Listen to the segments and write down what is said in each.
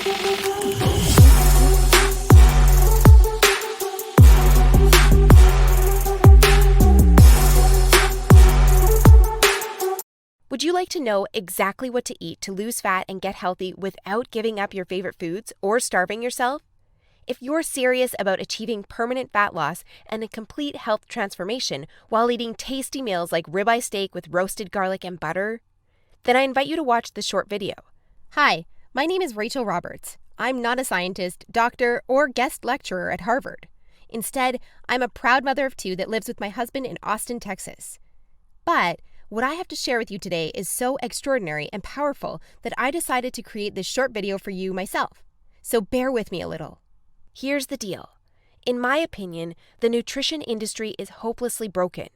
Would you like to know exactly what to eat to lose fat and get healthy without giving up your favorite foods or starving yourself? If you're serious about achieving permanent fat loss and a complete health transformation while eating tasty meals like ribeye steak with roasted garlic and butter, then I invite you to watch this short video. Hi, my name is Rachel Roberts. I'm not a scientist, doctor, or guest lecturer at Harvard. Instead, I'm a proud mother of two that lives with my husband in Austin, Texas. But what I have to share with you today is so extraordinary and powerful that I decided to create this short video for you myself. So bear with me a little. Here's the deal. In my opinion, the nutrition industry is hopelessly broken.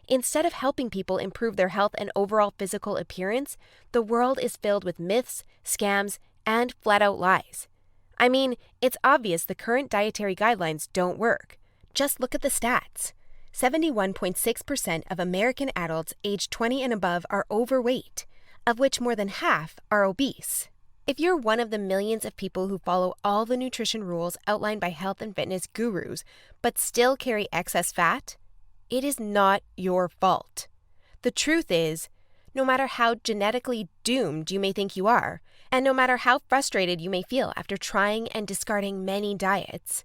Instead of helping people improve their health and overall physical appearance, the world is filled with myths, scams, and flat-out lies. I mean, it's obvious the current dietary guidelines don't work. Just look at the stats. 71.6% of American adults aged 20 and above are overweight, of which more than half are obese. If you're one of the millions of people who follow all the nutrition rules outlined by health and fitness gurus, but still carry excess fat, it is not your fault. The truth is, no matter how genetically doomed you may think you are, and no matter how frustrated you may feel after trying and discarding many diets,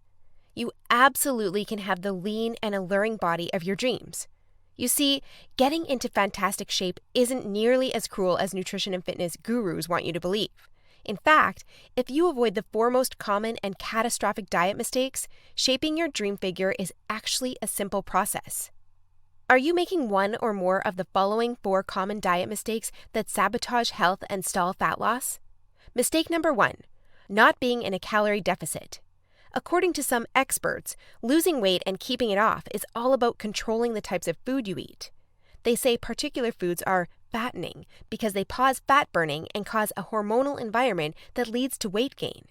you absolutely can have the lean and alluring body of your dreams. You see, getting into fantastic shape isn't nearly as cruel as nutrition and fitness gurus want you to believe. In fact, if you avoid the four most common and catastrophic diet mistakes, shaping your dream figure is actually a simple process. Are you making one or more of the following 4 common diet mistakes that sabotage health and stall fat loss? Mistake number 1, not being in a calorie deficit. According to some experts, losing weight and keeping it off is all about controlling the types of food you eat. They say particular foods are fattening because they pause fat burning and cause a hormonal environment that leads to weight gain,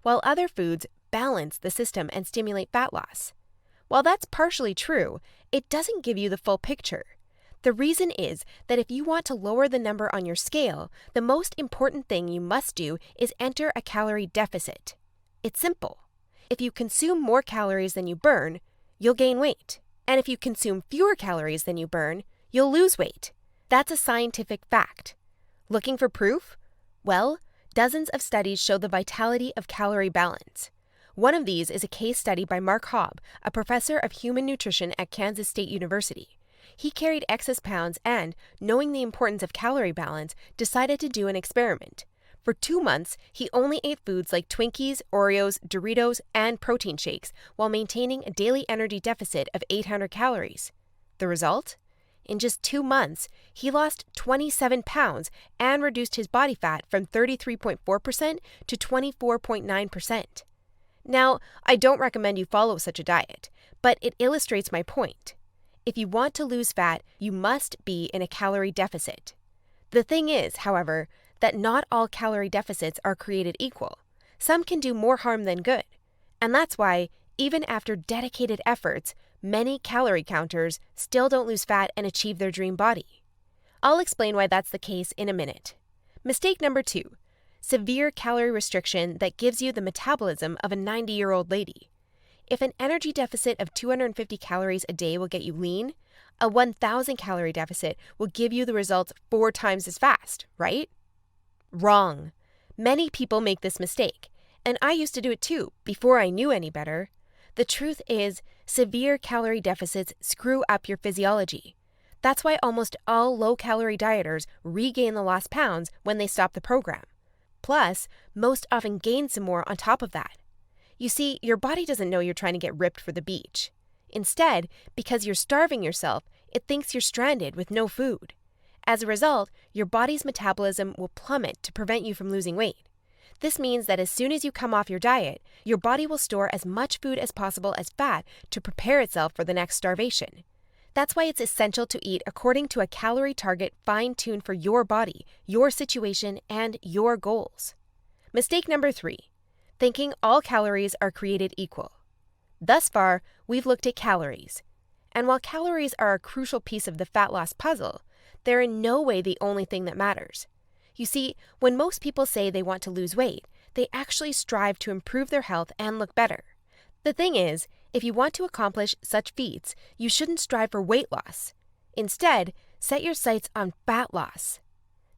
while other foods balance the system and stimulate fat loss. While that's partially true, it doesn't give you the full picture. The reason is that if you want to lower the number on your scale, the most important thing you must do is enter a calorie deficit. It's simple. If you consume more calories than you burn, you'll gain weight. And if you consume fewer calories than you burn, you'll lose weight. That's a scientific fact. Looking for proof? Well, dozens of studies show the vitality of calorie balance. One of these is a case study by Mark Hobb, a professor of human nutrition at Kansas State University. He carried excess pounds and, knowing the importance of calorie balance, decided to do an experiment. For 2 months, he only ate foods like Twinkies, Oreos, Doritos, and protein shakes while maintaining a daily energy deficit of 800 calories. The result? In just 2 months, he lost 27 pounds and reduced his body fat from 33.4% to 24.9%. Now, I don't recommend you follow such a diet, but it illustrates my point. If you want to lose fat, you must be in a calorie deficit. The thing is, however, that not all calorie deficits are created equal. Some can do more harm than good. And that's why, even after dedicated efforts, many calorie counters still don't lose fat and achieve their dream body. I'll explain why that's the case in a minute. Mistake number 2, severe calorie restriction that gives you the metabolism of a 90-year-old lady. If an energy deficit of 250 calories a day will get you lean, a 1,000 calorie deficit will give you the results 4 times as fast, right? Wrong. Many people make this mistake, and I used to do it too, before I knew any better. The truth is, severe calorie deficits screw up your physiology. That's why almost all low-calorie dieters regain the lost pounds when they stop the program. Plus, most often gain some more on top of that. You see, your body doesn't know you're trying to get ripped for the beach. Instead, because you're starving yourself, it thinks you're stranded with no food. As a result, your body's metabolism will plummet to prevent you from losing weight. This means that as soon as you come off your diet, your body will store as much food as possible as fat to prepare itself for the next starvation. That's why it's essential to eat according to a calorie target fine-tuned for your body, your situation, and your goals. Mistake number 3, thinking all calories are created equal. Thus far, we've looked at calories. And while calories are a crucial piece of the fat loss puzzle, they're in no way the only thing that matters. You see, when most people say they want to lose weight, they actually strive to improve their health and look better. The thing is, if you want to accomplish such feats, you shouldn't strive for weight loss. Instead, set your sights on fat loss.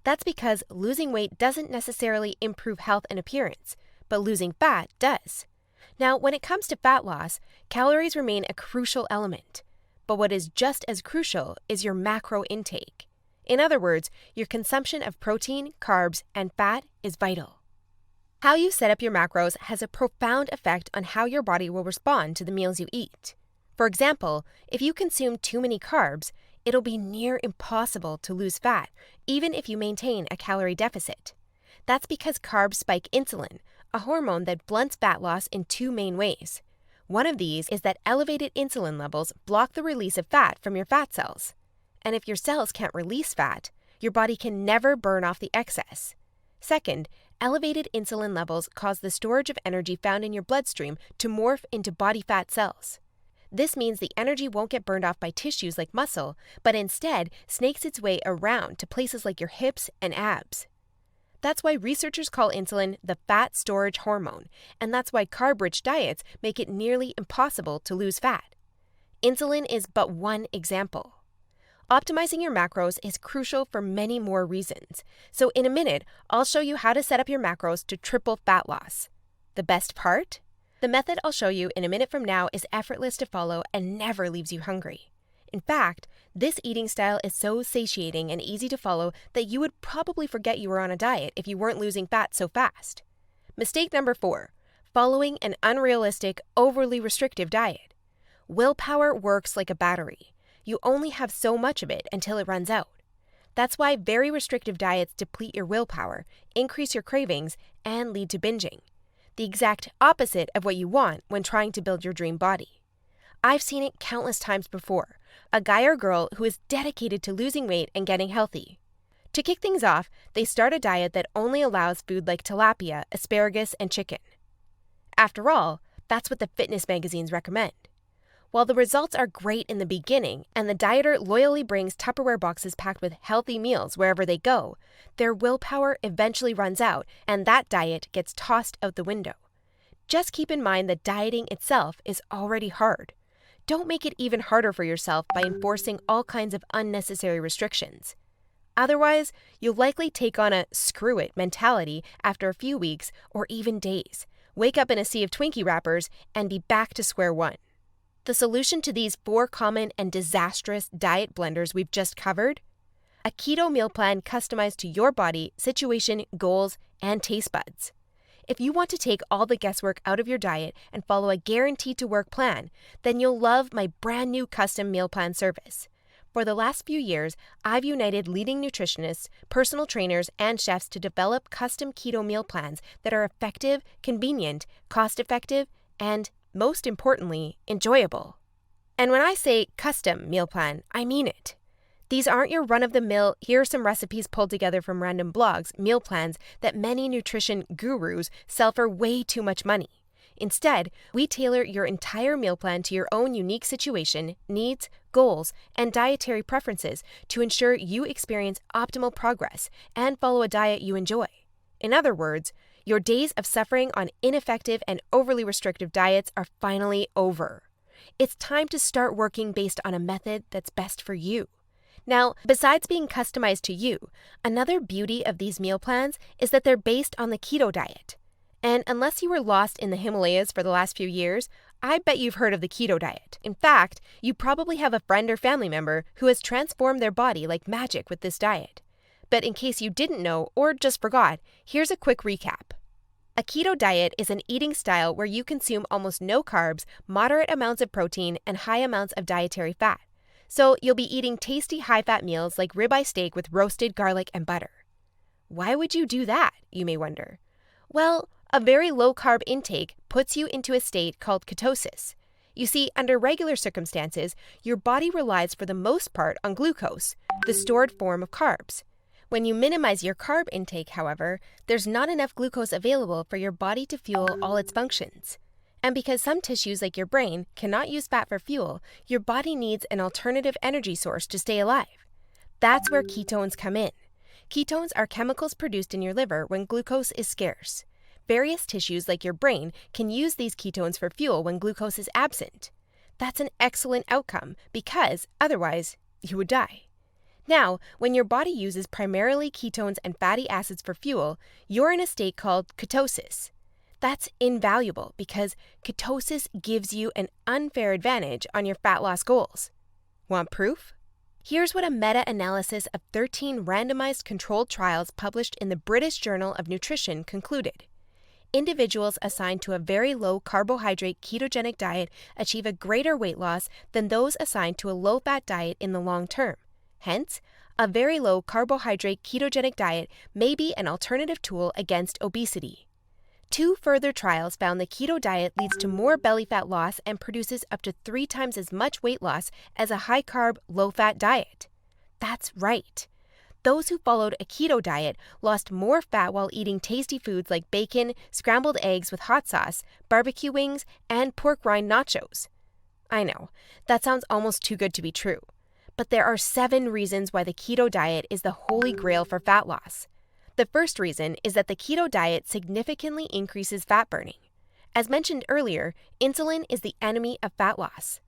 That's because losing weight doesn't necessarily improve health and appearance, but losing fat does. Now, when it comes to fat loss, calories remain a crucial element. But what is just as crucial is your macro intake. In other words, your consumption of protein, carbs, and fat is vital. How you set up your macros has a profound effect on how your body will respond to the meals you eat. For example, if you consume too many carbs, it'll be near impossible to lose fat, even if you maintain a calorie deficit. That's because carbs spike insulin, a hormone that blunts fat loss in two main ways. One of these is that elevated insulin levels block the release of fat from your fat cells. And if your cells can't release fat, your body can never burn off the excess. Second, elevated insulin levels cause the storage of energy found in your bloodstream to morph into body fat cells. This means the energy won't get burned off by tissues like muscle, but instead snakes its way around to places like your hips and abs. That's why researchers call insulin the fat storage hormone, and that's why carb-rich diets make it nearly impossible to lose fat. Insulin is but one example. Optimizing your macros is crucial for many more reasons. So in a minute, I'll show you how to set up your macros to triple fat loss. The best part? The method I'll show you in a minute from now is effortless to follow and never leaves you hungry. In fact, this eating style is so satiating and easy to follow that you would probably forget you were on a diet if you weren't losing fat so fast. Mistake number 4, following an unrealistic, overly restrictive diet. Willpower works like a battery. You only have so much of it until it runs out. That's why very restrictive diets deplete your willpower, increase your cravings, and lead to binging. The exact opposite of what you want when trying to build your dream body. I've seen it countless times before. A guy or girl who is dedicated to losing weight and getting healthy. To kick things off, they start a diet that only allows food like tilapia, asparagus, and chicken. After all, that's what the fitness magazines recommend. While the results are great in the beginning, and the dieter loyally brings Tupperware boxes packed with healthy meals wherever they go, their willpower eventually runs out, and that diet gets tossed out the window. Just keep in mind that dieting itself is already hard. Don't make it even harder for yourself by enforcing all kinds of unnecessary restrictions. Otherwise, you'll likely take on a screw it mentality after a few weeks or even days, wake up in a sea of Twinkie wrappers, and be back to square one. The solution to these 4 common and disastrous diet blunders we've just covered? A keto meal plan customized to your body, situation, goals, and taste buds. If you want to take all the guesswork out of your diet and follow a guaranteed-to-work plan, then you'll love my brand new custom meal plan service. For the last few years, I've united leading nutritionists, personal trainers, and chefs to develop custom keto meal plans that are effective, convenient, cost-effective, and most importantly, enjoyable. And when I say custom meal plan, I mean it. These aren't your run-of-the-mill, here are some recipes pulled together from random blogs, meal plans that many nutrition gurus sell for way too much money. Instead, we tailor your entire meal plan to your own unique situation, needs, goals, and dietary preferences to ensure you experience optimal progress and follow a diet you enjoy. In other words, your days of suffering on ineffective and overly restrictive diets are finally over. It's time to start working based on a method that's best for you. Now, besides being customized to you, another beauty of these meal plans is that they're based on the keto diet. And unless you were lost in the Himalayas for the last few years, I bet you've heard of the keto diet. In fact, you probably have a friend or family member who has transformed their body like magic with this diet. But in case you didn't know or just forgot, here's a quick recap. A keto diet is an eating style where you consume almost no carbs, moderate amounts of protein, and high amounts of dietary fat. So you'll be eating tasty high-fat meals like ribeye steak with roasted garlic and butter. Why would you do that, you may wonder? Well, a very low-carb intake puts you into a state called ketosis. You see, under regular circumstances, your body relies for the most part on glucose, the stored form of carbs. When you minimize your carb intake, however, there's not enough glucose available for your body to fuel all its functions. And because some tissues like your brain cannot use fat for fuel, your body needs an alternative energy source to stay alive. That's where ketones come in. Ketones are chemicals produced in your liver when glucose is scarce. Various tissues like your brain can use these ketones for fuel when glucose is absent. That's an excellent outcome because otherwise you would die. Now, when your body uses primarily ketones and fatty acids for fuel, you're in a state called ketosis. That's invaluable because ketosis gives you an unfair advantage on your fat loss goals. Want proof? Here's what a meta-analysis of 13 randomized controlled trials published in the British Journal of Nutrition concluded. Individuals assigned to a very low carbohydrate ketogenic diet achieve a greater weight loss than those assigned to a low-fat diet in the long term. Hence, a very low carbohydrate ketogenic diet may be an alternative tool against obesity. 2 further trials found the keto diet leads to more belly fat loss and produces up to 3 times as much weight loss as a high-carb, low-fat diet. That's right. Those who followed a keto diet lost more fat while eating tasty foods like bacon, scrambled eggs with hot sauce, barbecue wings, and pork rind nachos. I know, that sounds almost too good to be true. But there are 7 reasons why the keto diet is the holy grail for fat loss. The first reason is that the keto diet significantly increases fat burning. As mentioned earlier, insulin is the enemy of fat loss.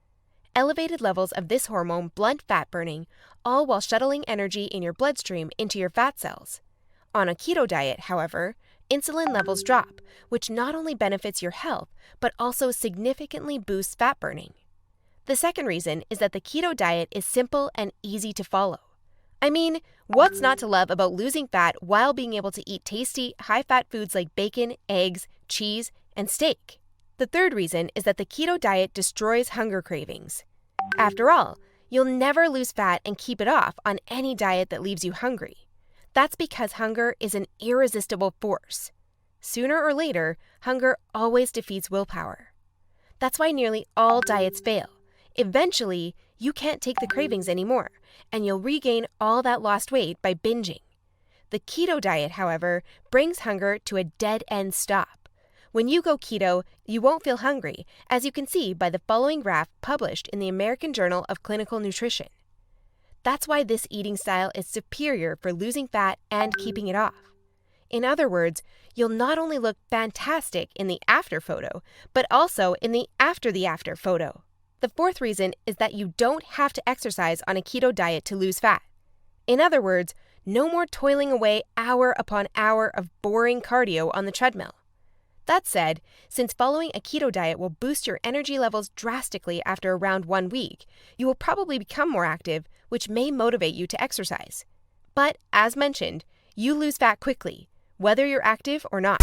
Elevated levels of this hormone blunt fat burning, all while shuttling energy in your bloodstream into your fat cells. On a keto diet, however, insulin levels drop, which not only benefits your health, but also significantly boosts fat burning. The second reason is that the keto diet is simple and easy to follow. I mean, what's not to love about losing fat while being able to eat tasty, high-fat foods like bacon, eggs, cheese, and steak? The third reason is that the keto diet destroys hunger cravings. After all, you'll never lose fat and keep it off on any diet that leaves you hungry. That's because hunger is an irresistible force. Sooner or later, hunger always defeats willpower. That's why nearly all diets fail. Eventually, you can't take the cravings anymore, and you'll regain all that lost weight by binging. The keto diet, however, brings hunger to a dead-end stop. When you go keto, you won't feel hungry, as you can see by the following graph published in the American Journal of Clinical Nutrition. That's why this eating style is superior for losing fat and keeping it off. In other words, you'll not only look fantastic in the after photo, but also in the after photo. The fourth reason is that you don't have to exercise on a keto diet to lose fat. In other words, no more toiling away hour upon hour of boring cardio on the treadmill. That said, since following a keto diet will boost your energy levels drastically after around 1 week, you will probably become more active, which may motivate you to exercise. But, as mentioned, you lose fat quickly, whether you're active or not.